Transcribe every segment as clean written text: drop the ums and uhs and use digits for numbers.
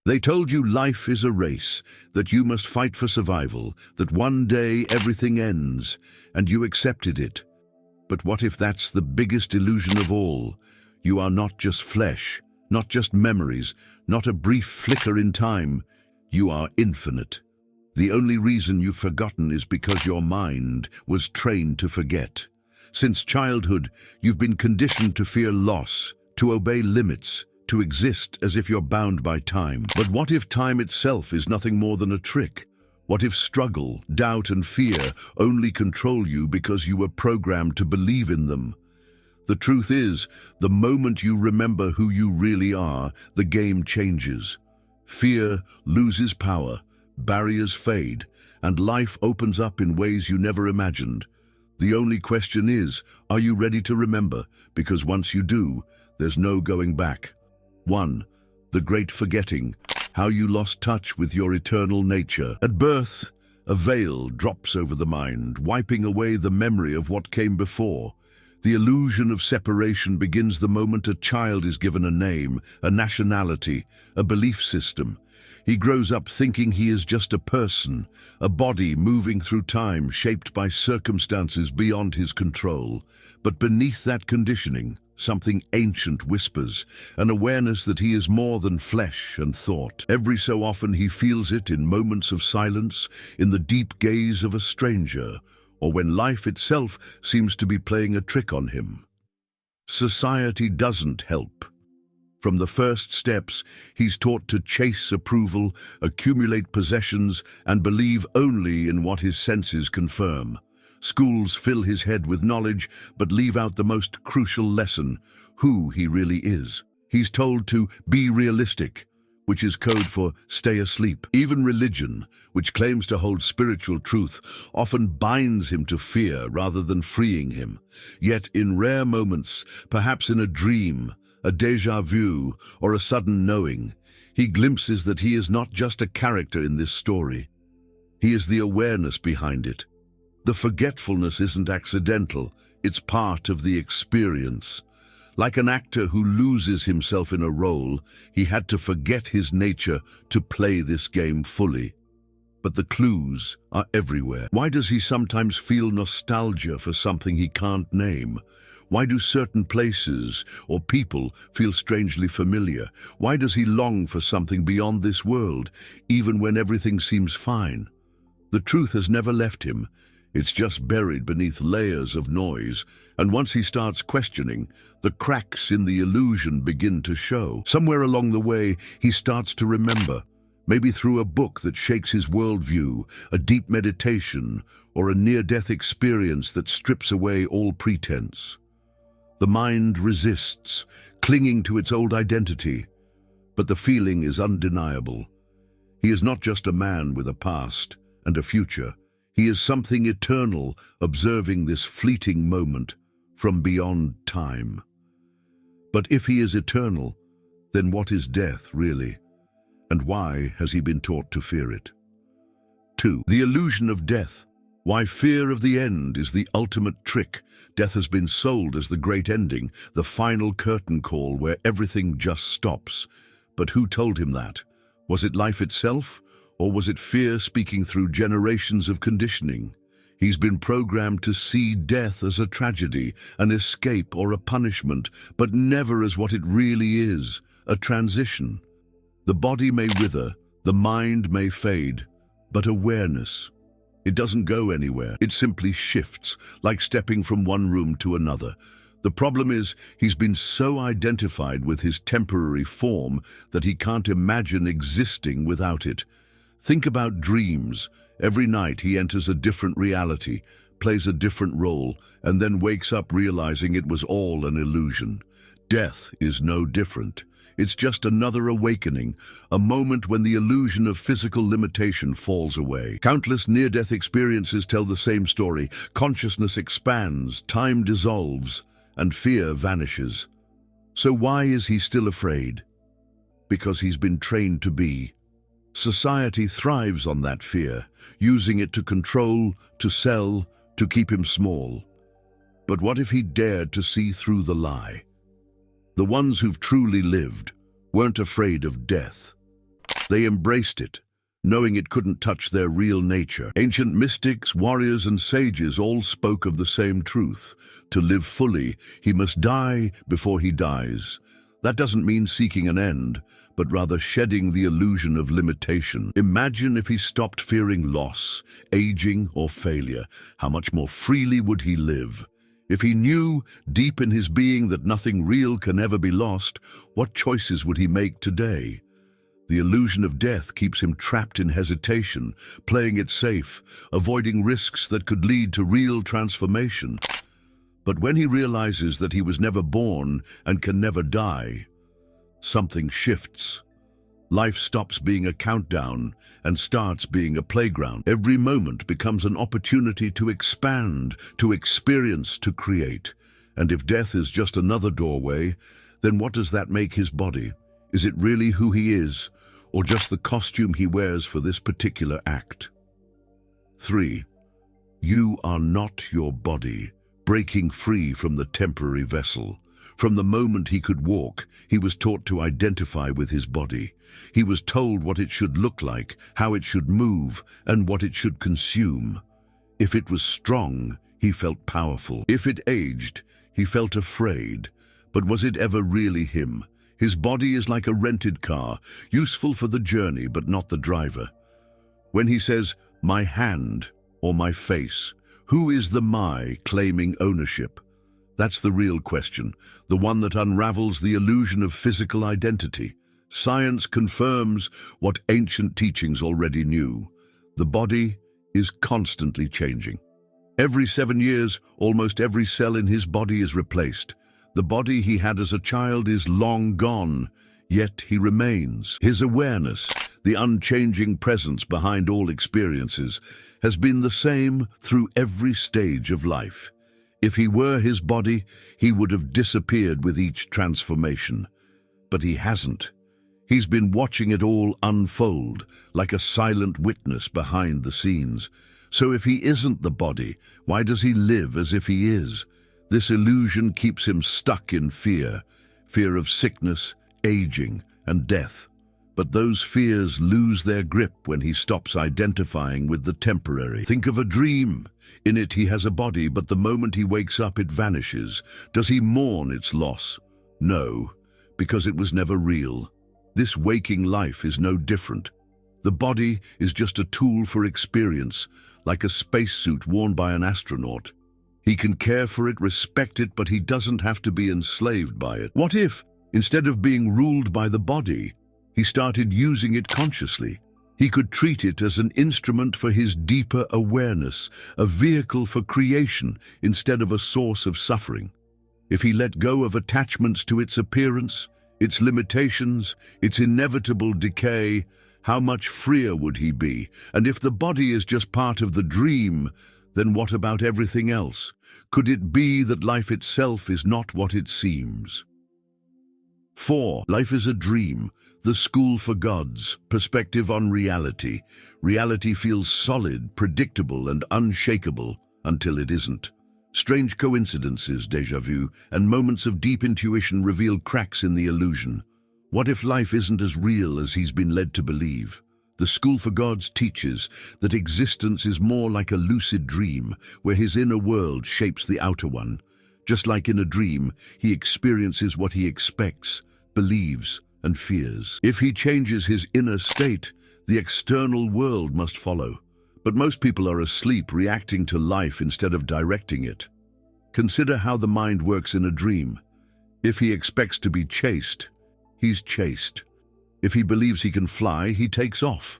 They told you life is a race, that you must fight for survival, that one day everything ends, and you accepted it. But what if that's the biggest illusion of all? You are not just flesh, not just memories, not a brief flicker in time. You are infinite. The only reason you've forgotten is because your mind was trained to forget. Since childhood, you've been conditioned to fear loss, to obey limits, to exist as if you're bound by time. But what if time itself is nothing more than a trick? What if struggle, doubt, and fear only control you because you were programmed to believe in them? The truth is, the moment you remember who you really are, the game changes. Fear loses power, barriers fade, and life opens up in ways you never imagined. The only question is, are you ready to remember? Because once you do, there's no going back. 1. The great forgetting, how you lost touch with your eternal nature. At birth, a veil drops over the mind, wiping away the memory of what came before. The illusion of separation begins the moment a child is given a name, a nationality, a belief system. He grows up thinking he is just a person, a body moving through time, shaped by circumstances beyond his control. But beneath that conditioning, something ancient whispers, an awareness that he is more than flesh and thought. Every so often he feels it in moments of silence, in the deep gaze of a stranger, or when life itself seems to be playing a trick on him. Society doesn't help. From the first steps, he's taught to chase approval, accumulate possessions, and believe only in what his senses confirm. Schools fill his head with knowledge, but leave out the most crucial lesson, who he really is. He's told to be realistic, which is code for stay asleep. Even religion, which claims to hold spiritual truth, often binds him to fear rather than freeing him. Yet in rare moments, perhaps in a dream, a déjà vu, or a sudden knowing, he glimpses that he is not just a character in this story. He is the awareness behind it. The forgetfulness isn't accidental, it's part of the experience. Like an actor who loses himself in a role, he had to forget his nature to play this game fully. But the clues are everywhere. Why does he sometimes feel nostalgia for something he can't name? Why do certain places or people feel strangely familiar? Why does he long for something beyond this world, even when everything seems fine? The truth has never left him. It's just buried beneath layers of noise, and once he starts questioning, the cracks in the illusion begin to show. Somewhere along the way, he starts to remember, maybe through a book that shakes his worldview, a deep meditation, or a near-death experience that strips away all pretense. The mind resists, clinging to its old identity, but the feeling is undeniable. He is not just a man with a past and a future. He is something eternal, observing this fleeting moment from beyond time. But if he is eternal, then what is death really? And why has he been taught to fear it? 2. The illusion of death. Why fear of the end is the ultimate trick. Death has been sold as the great ending, the final curtain call where everything just stops. But who told him that? Was it life itself? Or was it fear speaking through generations of conditioning? He's been programmed to see death as a tragedy, an escape or a punishment, but never as what it really is, a transition. The body may wither, the mind may fade, but awareness, it doesn't go anywhere. It simply shifts, like stepping from one room to another. The problem is, he's been so identified with his temporary form that he can't imagine existing without it. Think about dreams. Every night he enters a different reality, plays a different role, and then wakes up realizing it was all an illusion. Death is no different. It's just another awakening, a moment when the illusion of physical limitation falls away. Countless near-death experiences tell the same story. Consciousness expands, time dissolves, and fear vanishes. So why is he still afraid? Because he's been trained to be. Society thrives on that fear, using it to control, to sell, to keep him small. But what if he dared to see through the lie? The ones who've truly lived weren't afraid of death. They embraced it, knowing it couldn't touch their real nature. Ancient mystics, warriors, and sages all spoke of the same truth. To live fully, he must die before he dies. That doesn't mean seeking an end, but rather shedding the illusion of limitation. Imagine if he stopped fearing loss, aging, or failure. How much more freely would he live? If he knew deep in his being that nothing real can ever be lost, what choices would he make today? The illusion of death keeps him trapped in hesitation, playing it safe, avoiding risks that could lead to real transformation. But when he realizes that he was never born and can never die, something shifts. Life stops being a countdown and starts being a playground. Every moment becomes an opportunity to expand, to experience, to create. And if death is just another doorway, then what does that make his body? Is it really who he is, or just the costume he wears for this particular act? 3. You are not your body. Breaking free from the temporary vessel. From the moment he could walk, he was taught to identify with his body. He was told what it should look like, how it should move, and what it should consume. If it was strong, he felt powerful. If it aged, he felt afraid. But was it ever really him? His body is like a rented car, useful for the journey but not the driver. When he says, "my hand" or "my face," who is the "my" claiming ownership? That's the real question, the one that unravels the illusion of physical identity. Science confirms what ancient teachings already knew. The body is constantly changing. Every 7 years, almost every cell in his body is replaced. The body he had as a child is long gone, yet he remains. His awareness, the unchanging presence behind all experiences, has been the same through every stage of life. If he were his body, he would have disappeared with each transformation. But he hasn't. He's been watching it all unfold, like a silent witness behind the scenes. So if he isn't the body, why does he live as if he is? This illusion keeps him stuck in fear. Fear of sickness, aging, and death. But those fears lose their grip when he stops identifying with the temporary. Think of a dream. In it he has a body, but the moment he wakes up it vanishes. Does he mourn its loss? No, because it was never real. This waking life is no different. The body is just a tool for experience, like a spacesuit worn by an astronaut. He can care for it, respect it, but he doesn't have to be enslaved by it. What if, instead of being ruled by the body, he started using it consciously? He could treat it as an instrument for his deeper awareness, a vehicle for creation instead of a source of suffering. If he let go of attachments to its appearance, its limitations, its inevitable decay, how much freer would he be? And if the body is just part of the dream, then what about everything else? Could it be that life itself is not what it seems? 4. Life is a dream, the school for gods, perspective on reality. Reality feels solid, predictable, and unshakable until it isn't. Strange coincidences, déjà vu, and moments of deep intuition reveal cracks in the illusion. What if life isn't as real as he's been led to believe? The School for Gods teaches that existence is more like a lucid dream, where his inner world shapes the outer one. Just like in a dream, he experiences what he expects, believes, and fears. If he changes his inner state, the external world must follow. But most people are asleep, reacting to life instead of directing it. Consider how the mind works in a dream. If he expects to be chased, he's chased. If he believes he can fly, he takes off.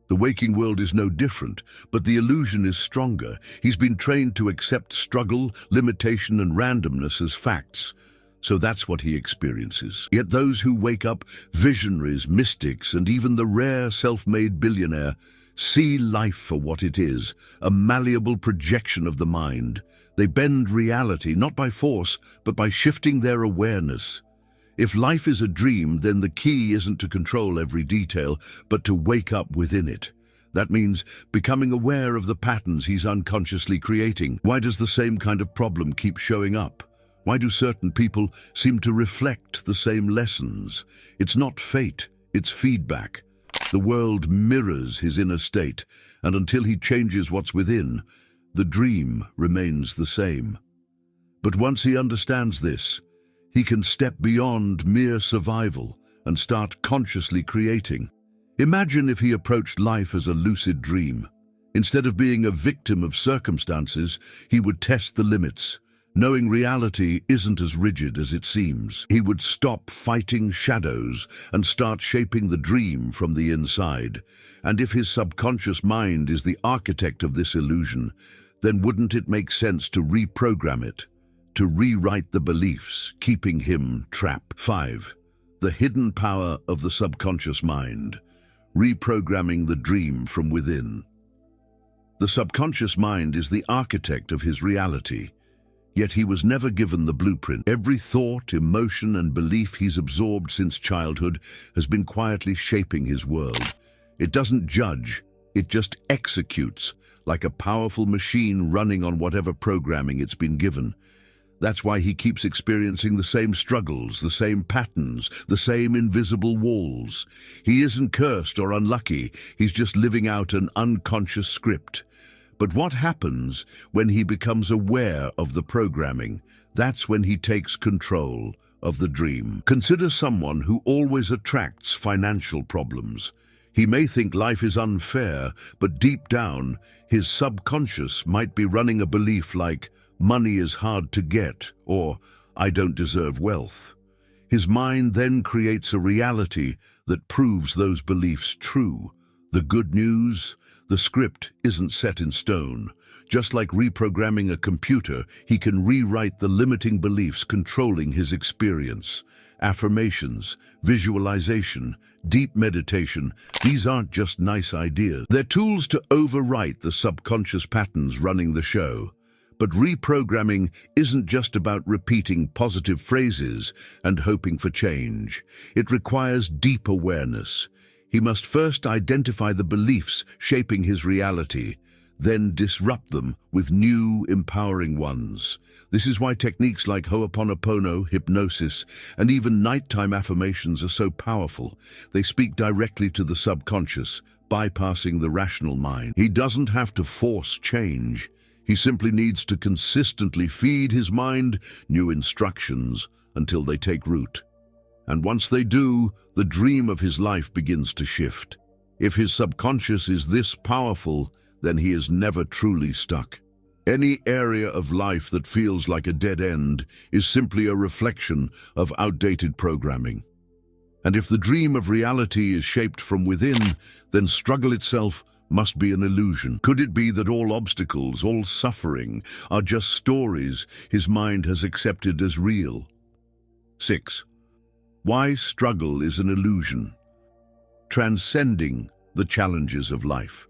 The waking world is no different, but the illusion is stronger. He's been trained to accept struggle, limitation, and randomness as facts. So that's what he experiences. Yet those who wake up, visionaries, mystics, and even the rare self-made billionaire, see life for what it is, a malleable projection of the mind. They bend reality, not by force, but by shifting their awareness. If life is a dream, then the key isn't to control every detail, but to wake up within it. That means becoming aware of the patterns he's unconsciously creating. Why does the same kind of problem keep showing up? Why do certain people seem to reflect the same lessons? It's not fate, it's feedback. The world mirrors his inner state, and until he changes what's within, the dream remains the same. But once he understands this, he can step beyond mere survival and start consciously creating. Imagine if he approached life as a lucid dream. Instead of being a victim of circumstances, he would test the limits, knowing reality isn't as rigid as it seems. He would stop fighting shadows and start shaping the dream from the inside. And if his subconscious mind is the architect of this illusion, then wouldn't it make sense to reprogram it, to rewrite the beliefs keeping him trapped? 5. The hidden power of the subconscious mind, reprogramming the dream from within. The subconscious mind is the architect of his reality, yet he was never given the blueprint. Every thought, emotion, and belief he's absorbed since childhood has been quietly shaping his world. It doesn't judge, it just executes, like a powerful machine running on whatever programming it's been given. That's why he keeps experiencing the same struggles, the same patterns, the same invisible walls. He isn't cursed or unlucky, he's just living out an unconscious script. But what happens when he becomes aware of the programming? That's when he takes control of the dream. Consider someone who always attracts financial problems. He may think life is unfair, but deep down, his subconscious might be running a belief like, money is hard to get, or I don't deserve wealth. His mind then creates a reality that proves those beliefs true. The good news? The script isn't set in stone. Just like reprogramming a computer, he can rewrite the limiting beliefs controlling his experience. Affirmations, visualization, deep meditation, these aren't just nice ideas. They're tools to overwrite the subconscious patterns running the show. But reprogramming isn't just about repeating positive phrases and hoping for change. It requires deep awareness. He must first identify the beliefs shaping his reality, then disrupt them with new, empowering ones. This is why techniques like Ho'oponopono, hypnosis, and even nighttime affirmations are so powerful. They speak directly to the subconscious, bypassing the rational mind. He doesn't have to force change. He simply needs to consistently feed his mind new instructions until they take root. And once they do, the dream of his life begins to shift. If his subconscious is this powerful, then he is never truly stuck. Any area of life that feels like a dead end is simply a reflection of outdated programming. And if the dream of reality is shaped from within, then struggle itself must be an illusion. Could it be that all obstacles, all suffering, are just stories his mind has accepted as real? 6. Why struggle is an illusion. Transcending the challenges of life.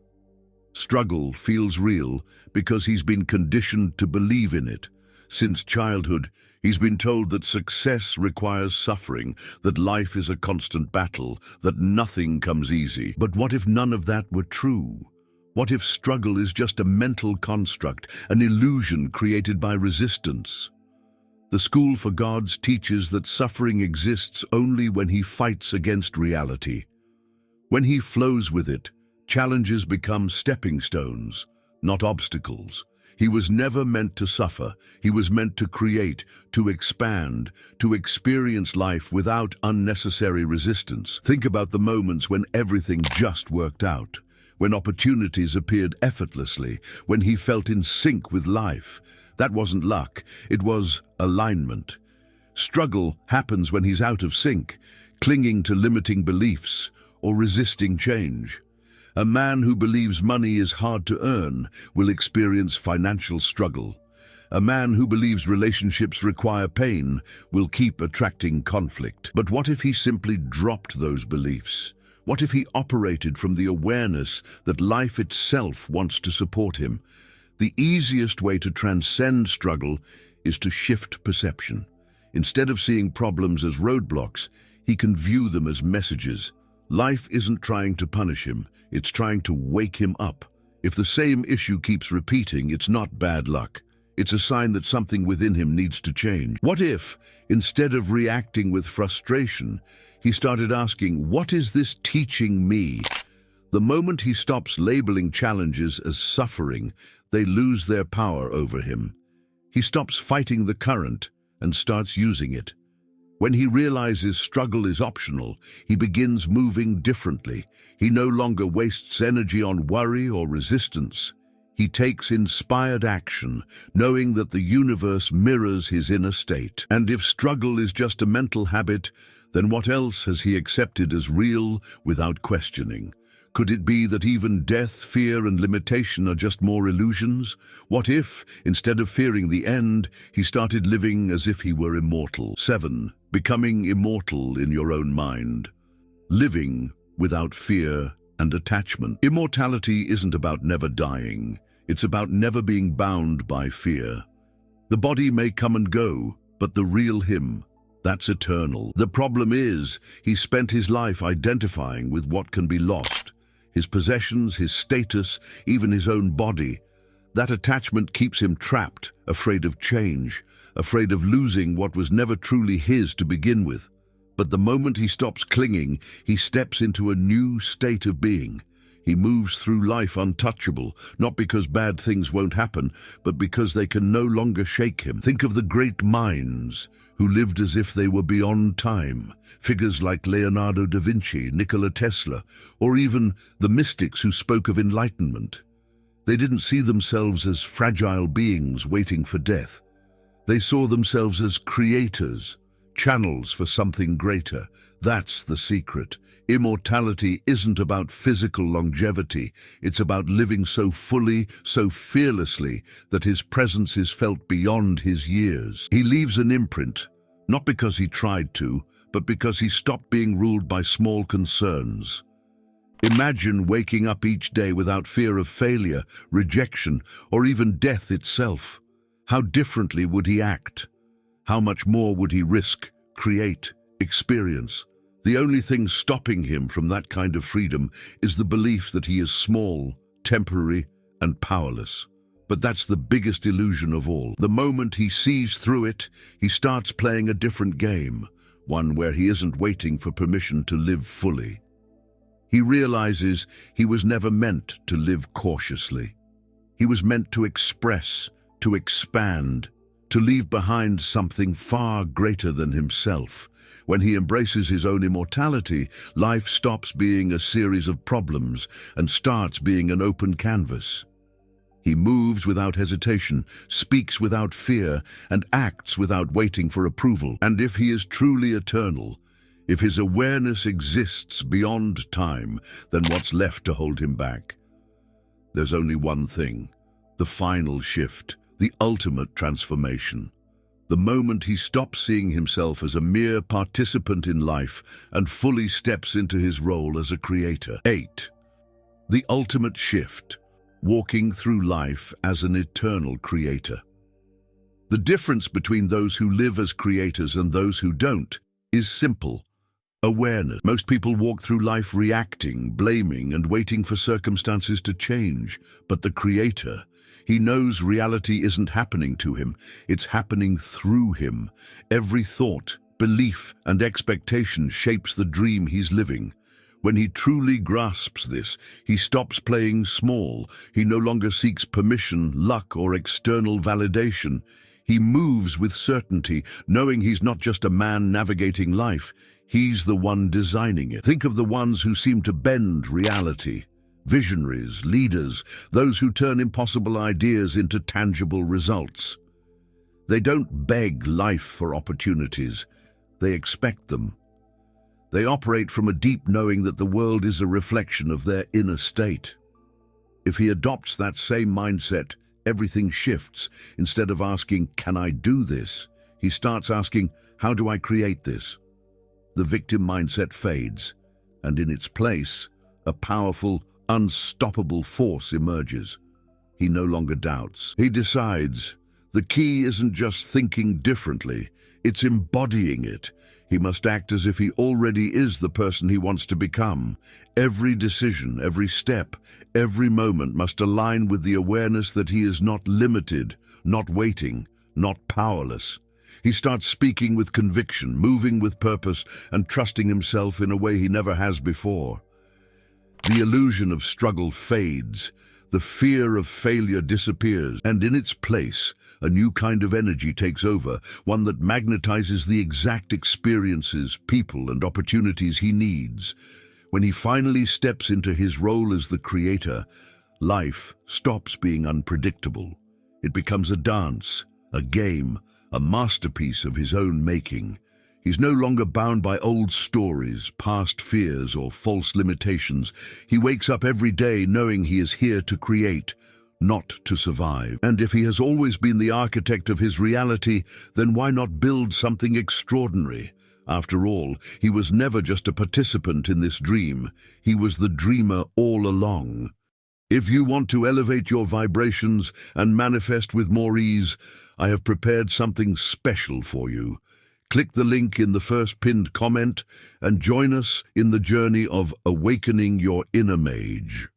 Struggle feels real because he's been conditioned to believe in it. Since childhood, he's been told that success requires suffering, that life is a constant battle, that nothing comes easy. But what if none of that were true? What if struggle is just a mental construct, an illusion created by resistance? The School for Gods teaches that suffering exists only when he fights against reality. When he flows with it, challenges become stepping stones, not obstacles. He was never meant to suffer. He was meant to create, to expand, to experience life without unnecessary resistance. Think about the moments when everything just worked out, when opportunities appeared effortlessly, when he felt in sync with life. That wasn't luck, it was alignment. Struggle happens when he's out of sync, clinging to limiting beliefs or resisting change. A man who believes money is hard to earn will experience financial struggle. A man who believes relationships require pain will keep attracting conflict. But what if he simply dropped those beliefs? What if he operated from the awareness that life itself wants to support him? The easiest way to transcend struggle is to shift perception. Instead of seeing problems as roadblocks, he can view them as messages. Life isn't trying to punish him, it's trying to wake him up. If the same issue keeps repeating, it's not bad luck. It's a sign that something within him needs to change. What if, instead of reacting with frustration, He started asking, what is this teaching me? The moment he stops labeling challenges as suffering, they lose their power over him. He stops fighting the current and starts using it. When he realizes struggle is optional, he begins moving differently. He no longer wastes energy on worry or resistance. He takes inspired action, knowing that the universe mirrors his inner state. And if struggle is just a mental habit, then what else has he accepted as real without questioning? Could it be that even death, fear, and limitation are just more illusions? What if, instead of fearing the end, he started living as if he were immortal? 7. Becoming immortal in your own mind. Living without fear and attachment. Immortality isn't about never dying. It's about never being bound by fear. The body may come and go, but the real him, that's eternal. The problem is, he spent his life identifying with what can be lost. His possessions, his status, even his own body. That attachment keeps him trapped, afraid of change, afraid of losing what was never truly his to begin with. But the moment he stops clinging, he steps into a new state of being. He moves through life untouchable, not because bad things won't happen, but because they can no longer shake him. Think of the great minds who lived as if they were beyond time. Figures like Leonardo da Vinci, Nikola Tesla, or even the mystics who spoke of enlightenment. They didn't see themselves as fragile beings waiting for death. They saw themselves as creators, channels for something greater. That's the secret. Immortality isn't about physical longevity. It's about living so fully, so fearlessly, that his presence is felt beyond his years. He leaves an imprint, not because he tried to, but because he stopped being ruled by small concerns. Imagine waking up each day without fear of failure, rejection, or even death itself. How differently would he act? How much more would he risk, create, experience? The only thing stopping him from that kind of freedom is the belief that he is small, temporary, and powerless. But that's the biggest illusion of all. The moment he sees through it, he starts playing a different game, one where he isn't waiting for permission to live fully. He realizes he was never meant to live cautiously. He was meant to express, to expand, to leave behind something far greater than himself. When he embraces his own immortality, life stops being a series of problems and starts being an open canvas. He moves without hesitation, speaks without fear, and acts without waiting for approval. And if he is truly eternal, if his awareness exists beyond time, then what's left to hold him back? There's only one thing, the final shift, the ultimate transformation. The moment he stops seeing himself as a mere participant in life and fully steps into his role as a creator. 8. The ultimate shift, walking through life as an eternal creator. The difference between those who live as creators and those who don't is simple: awareness. Most people walk through life reacting, blaming, and waiting for circumstances to change. But the creator, he knows reality isn't happening to him, it's happening through him. Every thought, belief, and expectation shapes the dream he's living. When he truly grasps this, he stops playing small. He no longer seeks permission, luck, or external validation. He moves with certainty, knowing he's not just a man navigating life, he's the one designing it. Think of the ones who seem to bend reality. Visionaries, leaders, those who turn impossible ideas into tangible results. They don't beg life for opportunities, they expect them. They operate from a deep knowing that the world is a reflection of their inner state. If he adopts that same mindset, everything shifts. Instead of asking, "Can I do this?" he starts asking, "How do I create this?" The victim mindset fades, and in its place, a powerful, unstoppable force emerges. He no longer doubts. He decides. The key isn't just thinking differently, it's embodying it. He must act as if he already is the person he wants to become. Every decision, every step, every moment must align with the awareness that he is not limited, not waiting, not powerless. He starts speaking with conviction, moving with purpose, and trusting himself in a way he never has before. The illusion of struggle fades, the fear of failure disappears, and in its place, a new kind of energy takes over, one that magnetizes the exact experiences, people, and opportunities he needs. When he finally steps into his role as the creator, life stops being unpredictable. It becomes a dance, a game, a masterpiece of his own making. He's no longer bound by old stories, past fears, or false limitations. He wakes up every day knowing he is here to create, not to survive. And if he has always been the architect of his reality, then why not build something extraordinary? After all, he was never just a participant in this dream. He was the dreamer all along. If you want to elevate your vibrations and manifest with more ease, I have prepared something special for you. Click the link in the first pinned comment and join us in the journey of awakening your inner mage.